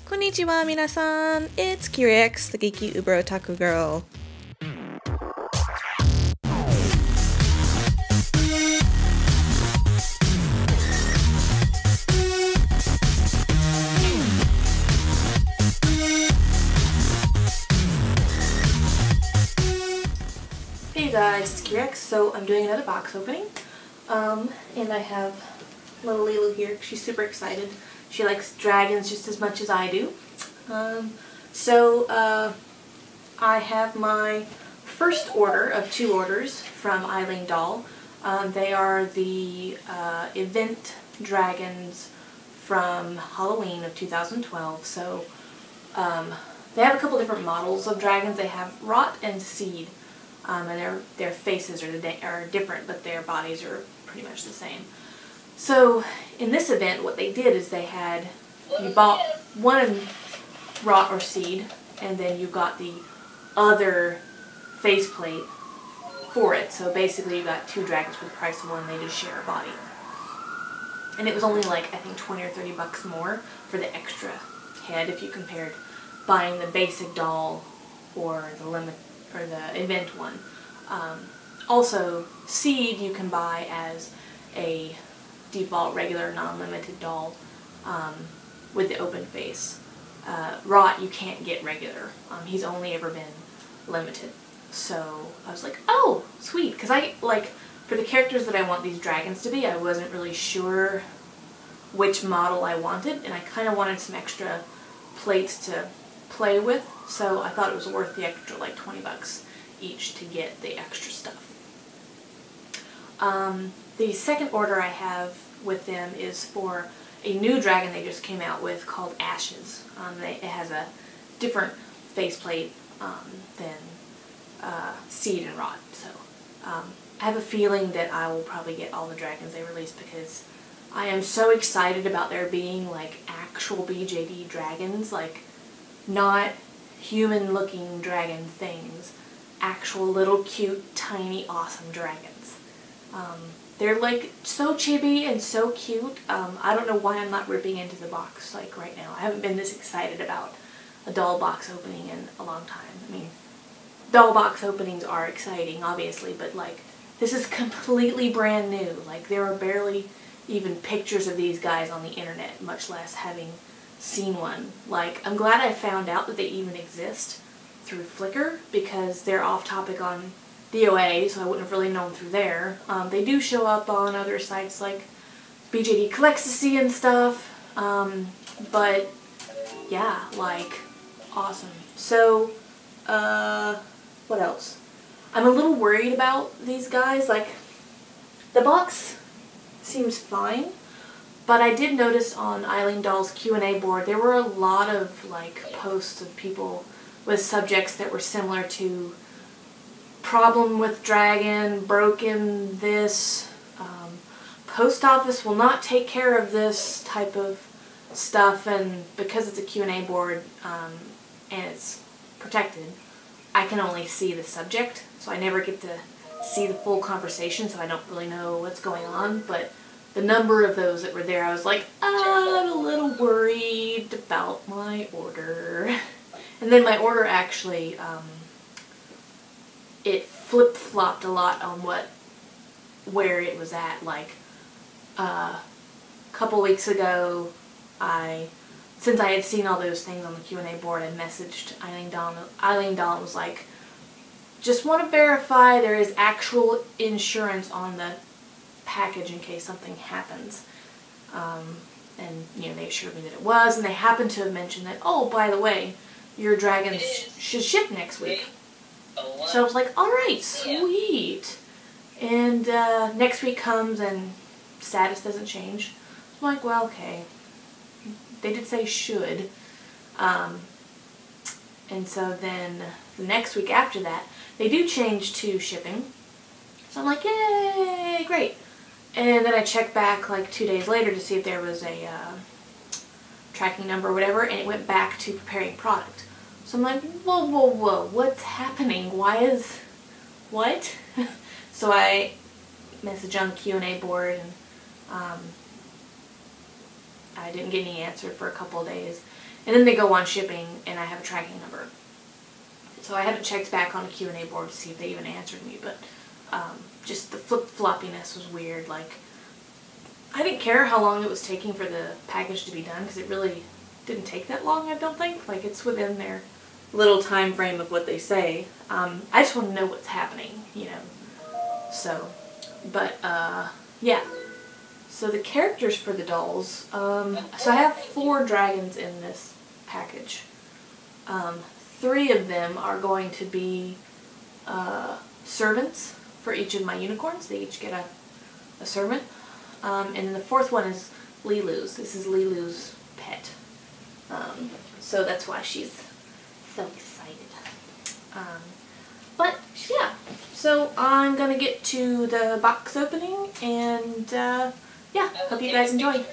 Konnichiwa, minasan. It's Kireix, the geeky uber otaku girl. Hey guys, it's Kireix. So I'm doing another box opening, and I have little Lilu here. She's super excited. She likes dragons just as much as I do. I have my first order of 2 orders from Petdoll. They are the event dragons from Halloween of 2012. So they have a couple different models of dragons. They have Rot and Seed, and their faces are different, but their bodies are pretty much the same. So in this event, what they did is you bought one Rot or Seed, and then you got the other faceplate for it. So basically you got 2 dragons for the price of one. They just share a body. And it was only like, I think, 20 or 30 bucks more for the extra head if you compared buying the basic doll or the event one. Also, Seed you can buy as a default regular non-limited doll with the open face. Rot you can't get regular. He's only ever been limited. So I was like, oh, sweet, because for the characters that I want these dragons to be, I wasn't really sure which model I wanted, and I kind of wanted some extra plates to play with, so I thought it was worth the extra, like 20 bucks each to get the extra stuff. The second order I have with them is for a new dragon they just came out with called Ashes. It has a different faceplate than Seed and Rot. So I have a feeling that I will probably get all the dragons they release because I am so excited about there being like actual BJD dragons, like not human looking dragon things, actual little cute tiny awesome dragons. They're like so chibi and so cute. I don't know why I'm not ripping into the box like right now. I haven't been this excited about a doll box opening in a long time. I mean, doll box openings are exciting obviously, but like this is completely brand new. Like there are barely even pictures of these guys on the internet, much less having seen one. Like, I'm glad I found out that they even exist through Flickr because they're off topic on DOA, so I wouldn't have really known through there. They do show up on other sites like BJD Collectacy and stuff, but yeah, like, awesome. So, what else? I'm a little worried about these guys. Like, the box seems fine, but I did notice on Petdoll's Q&A board there were a lot of like posts of people with subjects that were similar to problem with dragon, broken this, post office will not take care of this type of stuff, and because it's a Q&A board and it's protected, I can only see the subject, so I never get to see the full conversation, so I don't really know what's going on. But the number of those that were there, I was like, I'm a little worried about my order. And then my order actually, it flip-flopped a lot on where it was at. Like, a couple weeks ago, since I had seen all those things on the Q&A board, I messaged Petdoll and was like, just want to verify there is actual insurance on the package in case something happens. And, you know, they assured me that it was, and they happened to have mentioned that, oh, by the way, your dragons should ship next week. So I was like, alright, sweet. And next week comes and status doesn't change. I'm like, well, okay. They did say should. And so then the next week after that, they do change to shipping. So I'm like, yay, great. And then I checked back like 2 days later to see if there was a tracking number or whatever, and it went back to preparing product. So I'm like, whoa, whoa, whoa, what's happening? What? So I messaged on the Q&A board, and I didn't get any answer for a couple of days. And then they go on shipping, and I have a tracking number. So I haven't checked back on a Q&A board to see if they even answered me, but just the flip-floppiness was weird. Like, I didn't care how long it was taking for the package to be done, because it really didn't take that long, I don't think. Like, it's within their little time frame of what they say. I just want to know what's happening, you know. So, but, yeah. So the characters for the dolls, so I have 4 dragons in this package. 3 of them are going to be servants for each of my unicorns. They each get a servant. And the 4th one is Lilu's. This is Lilu's pet. So that's why she's so excited. But yeah, so I'm gonna get to the box opening, and yeah, hope you guys enjoy.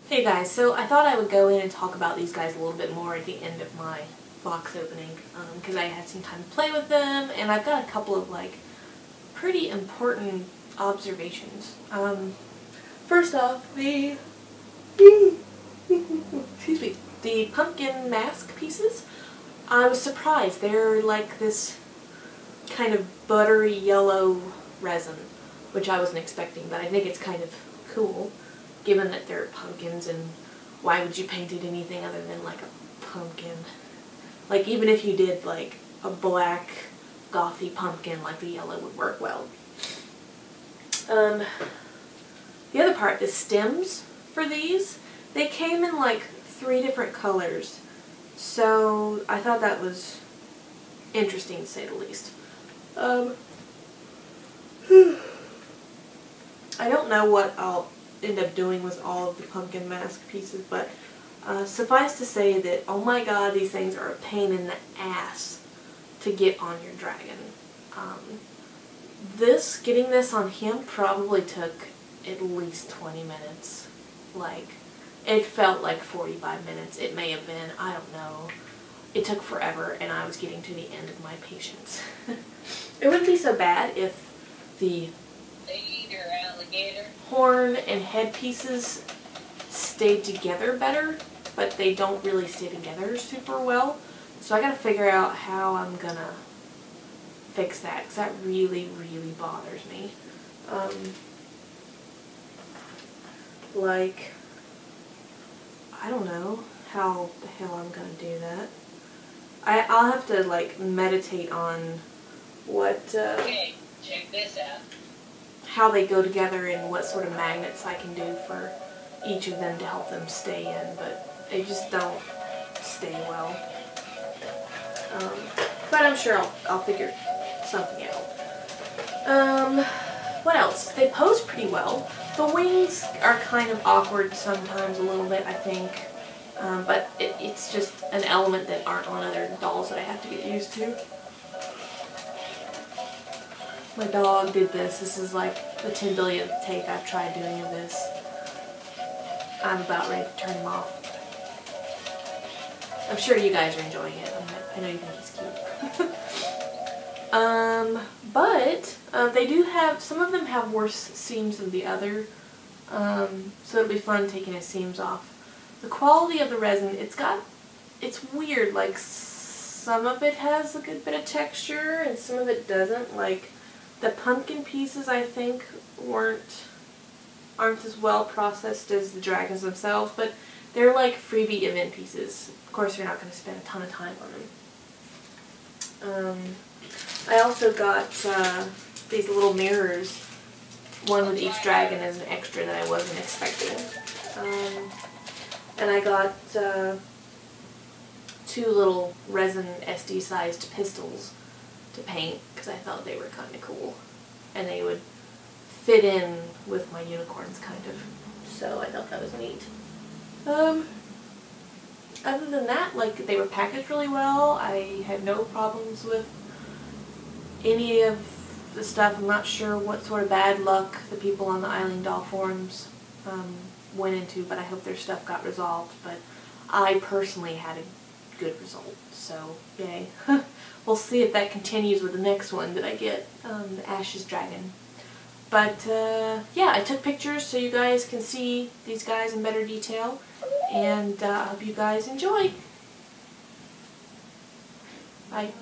Hey guys, so I thought I would go in and talk about these guys a little bit more at the end of my box opening, because I had some time to play with them, and I've got a couple of like pretty important observations. First off, the excuse me, the pumpkin mask pieces. I was surprised. They're like this kind of buttery yellow resin, which I wasn't expecting, but I think it's kind of cool, given that they're pumpkins, and why would you paint it anything other than like a pumpkin? Like, even if you did like a black gothy pumpkin, like the yellow would work well. The other part, the stems for these, they came in like 3 different colors, so I thought that was interesting to say the least. I don't know what I'll end up doing with all of the pumpkin mask pieces, but suffice to say that, oh my god, these things are a pain in the ass to get on your dragon. Getting this on him probably took at least 20 minutes. Like, it felt like 45 minutes. It may have been, I don't know. It took forever, and I was getting to the end of my patience. It wouldn't be so bad if the horn and head pieces stayed together better, but they don't really stay together super well. So I gotta figure out how I'm gonna fix that, because that really, really bothers me. Like, I don't know how the hell I'm gonna do that. I'll have to like meditate on what Okay, check this out. how they go together and what sort of magnets I can do for each of them to help them stay in, but they just don't stay well. But I'm sure I'll figure something out. What else? They pose pretty well. The wings are kind of awkward sometimes, a little bit, I think. But it's just an element that aren't on other dolls that I have to get used to. My dog did this. This is like the 10 billionth take I've tried doing of this. I'm about ready to turn him off. I'm sure you guys are enjoying it. I know you think he's cute. But they do have, some of them have worse seams than the other. So it'll be fun taking his seams off. The quality of the resin, it's weird. Like some of it has a good bit of texture and some of it doesn't. Like the pumpkin pieces, I think, aren't as well processed as the dragons themselves, but they're like freebie event pieces. Of course, you're not going to spend a ton of time on them. I also got these little mirrors, one with each dragon as an extra that I wasn't expecting. And I got 2 little resin SD sized pistols to paint because I thought they were kind of cool. And they would fit in with my unicorns, kind of. So I thought that was neat. Other than that, like, they were packaged really well. I had no problems with any of the stuff. I'm not sure what sort of bad luck the people on the Eileen Doll forums went into, but I hope their stuff got resolved. But I personally had a good result, so yay. We'll see if that continues with the next one that I get, the Ashes Dragon. But yeah, I took pictures so you guys can see these guys in better detail, and I hope you guys enjoy. Bye.